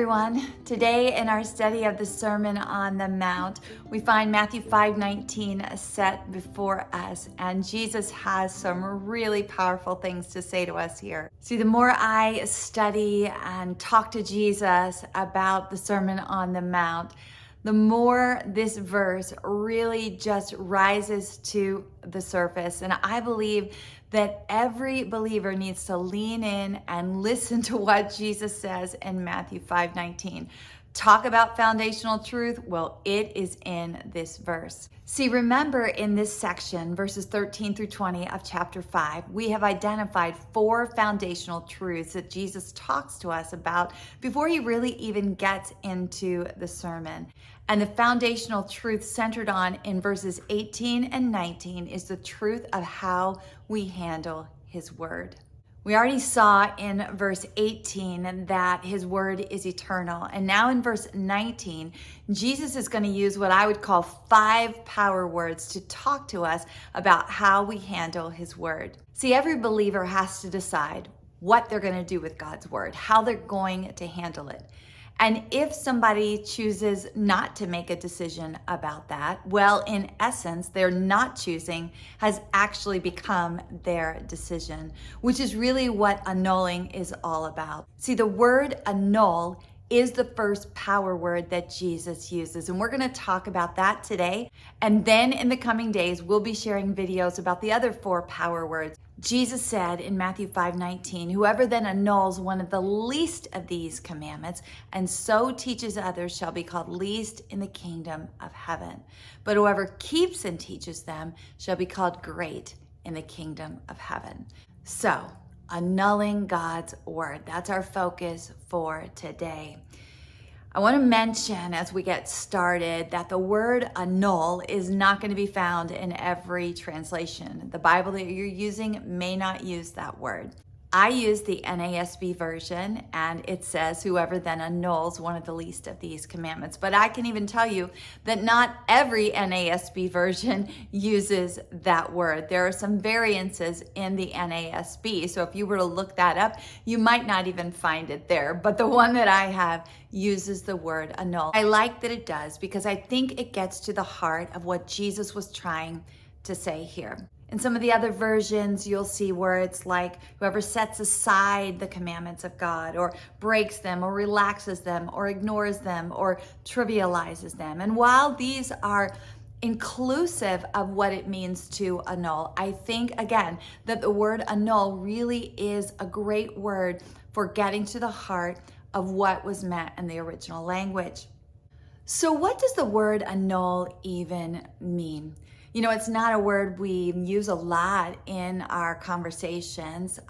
everyone. Today in our study of the Sermon on the Mount, we find Matthew 5:19 set before us, and Jesus has some really powerful things to say to us here. See, the more I study and talk to Jesus about the Sermon on the Mount, the more this verse really just rises to the surface. And I believe that every believer needs to lean in and listen to what Jesus says in Matthew 5:19. Talk about foundational truth? Well, it is in this verse. See, remember in this section, verses 13 through 20 of chapter 5, we have identified 4 foundational truths that Jesus talks to us about before he really even gets into the sermon. And the foundational truth centered on in verses 18 and 19 is the truth of how we handle his word. We already saw in verse 18 that his word is eternal. And now in verse 19, Jesus is going to use what I would call 5 power words to talk to us about how we handle his word. See, every believer has to decide what they're going to do with God's word, how they're going to handle it. And if somebody chooses not to make a decision about that, well, in essence, their not choosing has actually become their decision, which is really what annulling is all about. See, the word annul is the first power word that Jesus uses. And we're going to talk about that today. And then in the coming days, we'll be sharing videos about the other 4 power words. Jesus said in Matthew 5:19, whoever then annuls one of the least of these commandments and so teaches others shall be called least in the kingdom of heaven. But whoever keeps and teaches them shall be called great in the kingdom of heaven. So, annulling God's word. That's our focus for today. I want to mention as we get started that the word annul is not going to be found in every translation. The Bible that you're using may not use that word. I use the NASB version, and it says, whoever then annuls one of the least of these commandments. But I can even tell you that not every NASB version uses that word. There are some variances in the NASB. So if you were to look that up, you might not even find it there. But the one that I have uses the word annul. I like that it does because I think it gets to the heart of what Jesus was trying to say here. In some of the other versions, you'll see words like whoever sets aside the commandments of God or breaks them or relaxes them or ignores them or trivializes them. And while these are inclusive of what it means to annul, I think, again, that the word annul really is a great word for getting to the heart of what was meant in the original language. So what does the word annul even mean? You know, it's not a word we use a lot in our conversations.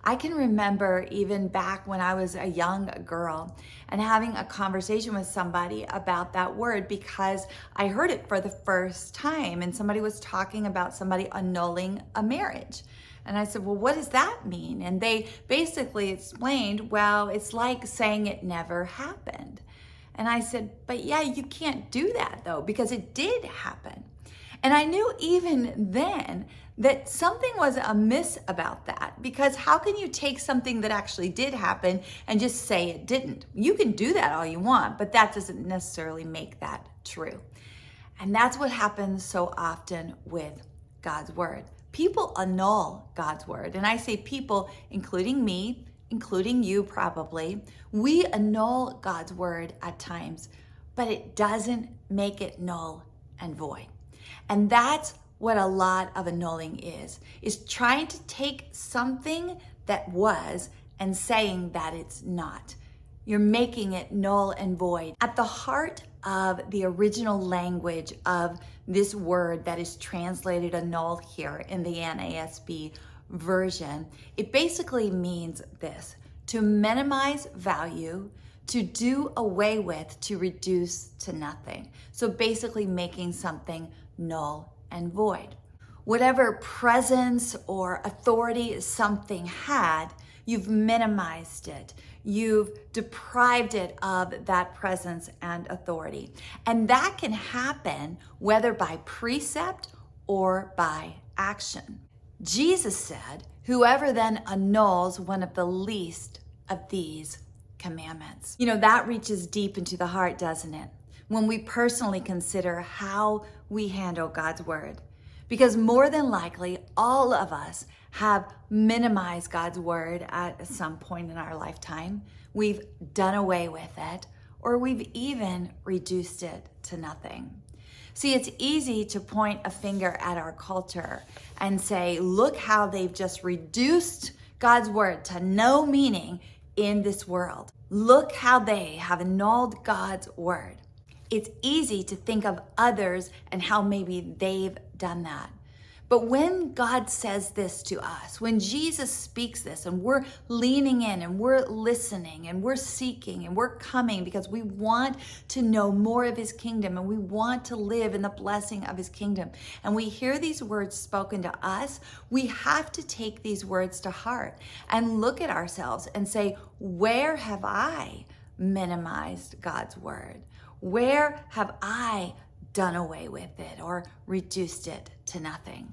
I can remember even back when I was a young girl and having a conversation with somebody about that word because I heard it for the first time and somebody was talking about somebody annulling a marriage. And I said, well, what does that mean? And they basically explained, well, it's like saying it never happened. And I said, but yeah, you can't do that though, because it did happen. And I knew even then that something was amiss about that, because how can you take something that actually did happen and just say it didn't? You can do that all you want, but that doesn't necessarily make that true. And that's what happens so often with God's word. People annul God's word. And I say people, including me, including you probably, we annul God's word at times, but it doesn't make it null and void. And that's what a lot of annulling is trying to take something that was and saying that it's not. You're making it null and void. At the heart of the original language of this word that is translated annul here in the NASB version, it basically means this: to minimize value, to do away with, to reduce to nothing. So basically making something null and void. Whatever presence or authority something had, you've minimized it. You've deprived it of that presence and authority. And that can happen whether by precept or by action. Jesus said, whoever then annuls one of the least of these commandments. You know, that reaches deep into the heart, doesn't it? When we personally consider how we handle God's word. Because more than likely, all of us have minimized God's word at some point in our lifetime. We've done away with it, or we've even reduced it to nothing. See, it's easy to point a finger at our culture and say, look how they've just reduced God's word to no meaning in this world. Look how they have annulled God's word. It's easy to think of others and how maybe they've done that. But when God says this to us, when Jesus speaks this and we're leaning in and we're listening and we're seeking and we're coming because we want to know more of his kingdom and we want to live in the blessing of his kingdom, and we hear these words spoken to us, we have to take these words to heart and look at ourselves and say, where have I minimized God's word? Where have I done away with it or reduced it to nothing?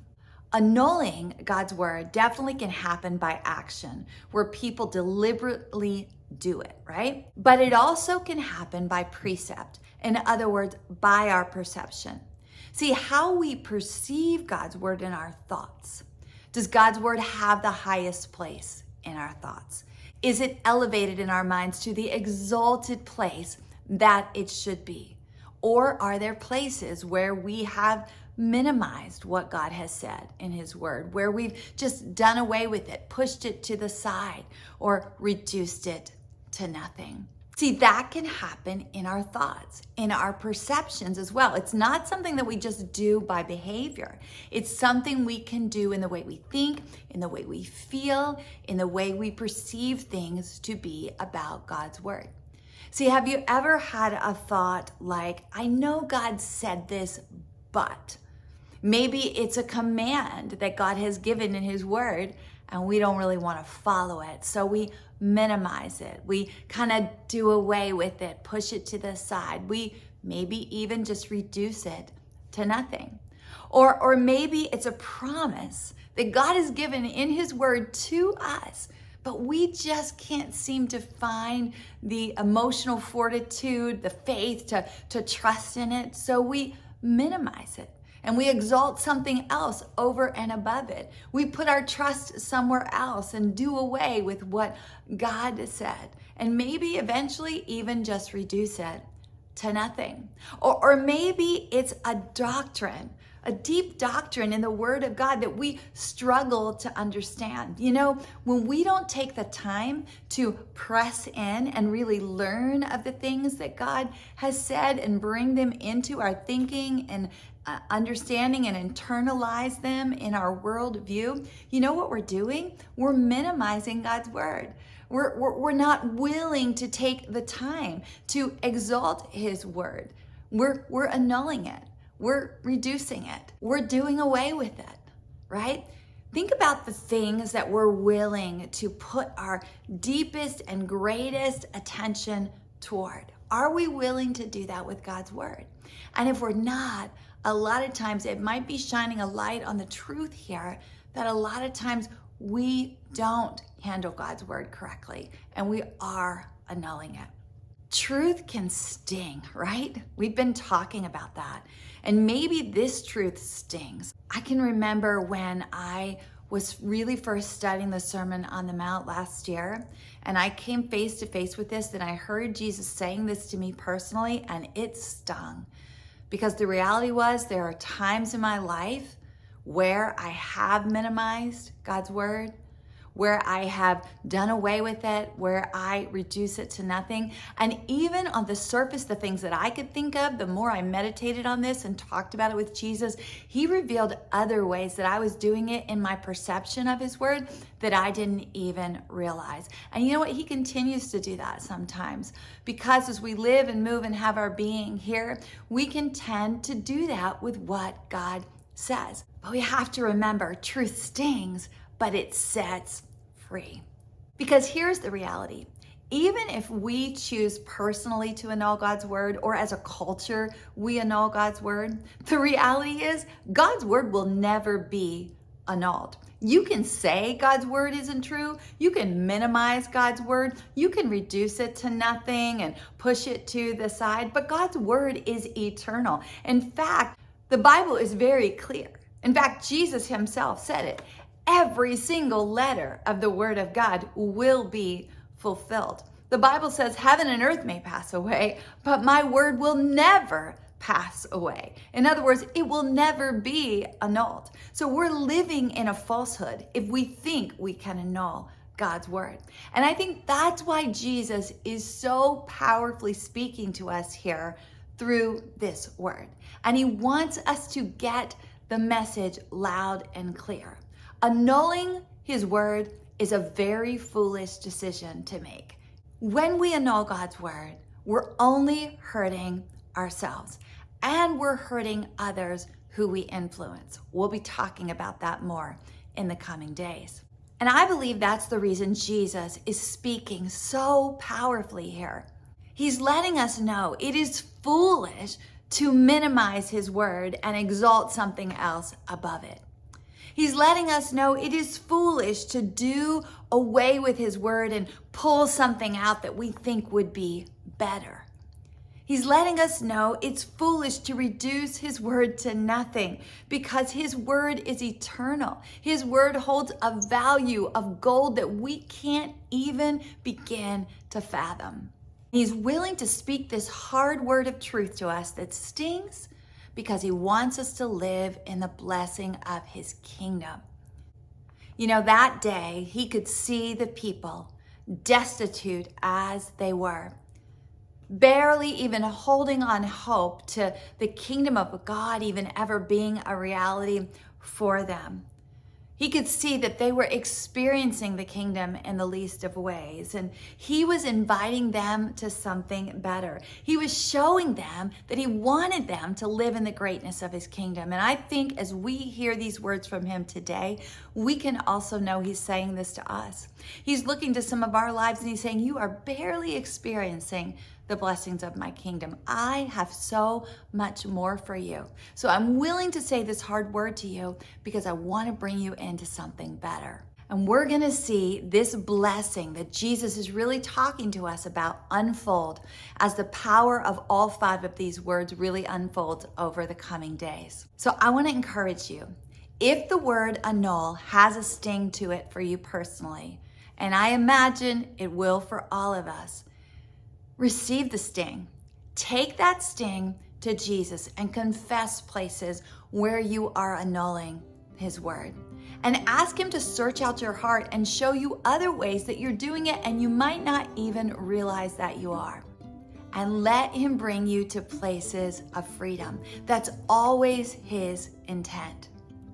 Annulling God's word definitely can happen by action, where people deliberately do it, right? But it also can happen by precept. In other words, by our perception. See, how we perceive God's word in our thoughts. Does God's word have the highest place in our thoughts? Is it elevated in our minds to the exalted place that it should be? Or are there places where we have minimized what God has said in his word, where we've just done away with it, pushed it to the side, or reduced it to nothing? See, that can happen in our thoughts, in our perceptions as well. It's not something that we just do by behavior. It's something we can do in the way we think, in the way we feel, in the way we perceive things to be about God's word. See, have you ever had a thought like, I know God said this, but maybe it's a command that God has given in his word and we don't really want to follow it. So we minimize it. We kind of do away with it, push it to the side. We maybe even just reduce it to nothing. Or maybe it's a promise that God has given in his word to us, but we just can't seem to find the emotional fortitude, the faith to trust in it. So we minimize it. And we exalt something else over and above it. We put our trust somewhere else and do away with what God said. And maybe eventually even just reduce it to nothing. Or maybe it's a doctrine, a deep doctrine in the Word of God that we struggle to understand. You know, when we don't take the time to press in and really learn of the things that God has said and bring them into our thinking and understanding and internalize them in our worldview, you know what we're doing? We're minimizing God's word. We're not willing to take the time to exalt his word. We're annulling it. We're reducing it. We're doing away with it, right? Think about the things that we're willing to put our deepest and greatest attention toward. Are we willing to do that with God's word? And if we're not, a lot of times it might be shining a light on the truth here that a lot of times we don't handle God's word correctly and we are annulling it. Truth can sting, right? We've been talking about that. And maybe this truth stings. I can remember when I was really first studying the Sermon on the Mount last year, and I came face to face with this, and I heard Jesus saying this to me personally, and it stung. Because the reality was there are times in my life where I have minimized God's word, where I have done away with it, where I reduce it to nothing. And even on the surface, the things that I could think of, the more I meditated on this and talked about it with Jesus, he revealed other ways that I was doing it in my perception of his word that I didn't even realize. And you know what? He continues to do that sometimes, because as we live and move and have our being here, we can tend to do that with what God says. But we have to remember, truth stings, but it sets free. Because here's the reality. Even if we choose personally to annul God's word, or as a culture, we annul God's word, the reality is God's word will never be annulled. You can say God's word isn't true. You can minimize God's word. You can reduce it to nothing and push it to the side, but God's word is eternal. In fact, the Bible is very clear. In fact, Jesus himself said it. Every single letter of the word of God will be fulfilled. The Bible says heaven and earth may pass away, but my word will never pass away. In other words, it will never be annulled. So we're living in a falsehood if we think we can annul God's word. And I think that's why Jesus is so powerfully speaking to us here through this word. And he wants us to get the message loud and clear. Annulling his word is a very foolish decision to make. When we annul God's word, we're only hurting ourselves and we're hurting others who we influence. We'll be talking about that more in the coming days. And I believe that's the reason Jesus is speaking so powerfully here. He's letting us know it is foolish to minimize his word and exalt something else above it. He's letting us know it is foolish to do away with his word and pull something out that we think would be better. He's letting us know it's foolish to reduce his word to nothing because his word is eternal. His word holds a value of gold that we can't even begin to fathom. He's willing to speak this hard word of truth to us that stings because he wants us to live in the blessing of his kingdom. You know, that day he could see the people destitute as they were, barely even holding on hope to the kingdom of God even ever being a reality for them. He could see that they were experiencing the kingdom in the least of ways, and he was inviting them to something better. He was showing them that he wanted them to live in the greatness of his kingdom. And I think as we hear these words from him today, we can also know he's saying this to us. He's looking to some of our lives and he's saying, you are barely experiencing the blessings of my kingdom. I have so much more for you. So I'm willing to say this hard word to you because I want to bring you into something better. And we're going to see this blessing that Jesus is really talking to us about unfold as the power of all 5 of these words really unfolds over the coming days. So I want to encourage you, if the word annul has a sting to it for you personally, and I imagine it will for all of us, receive the sting. Take that sting to Jesus and confess places where you are annulling his word. And ask him to search out your heart and show you other ways that you're doing it and you might not even realize that you are. And let him bring you to places of freedom. That's always his intent.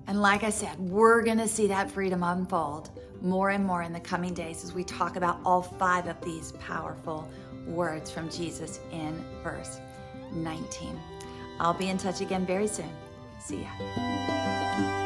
And like I said, we're going to see that freedom unfold more and more in the coming days as we talk about all 5 of these powerful words from Jesus in verse 19. I'll be in touch again very soon. See ya.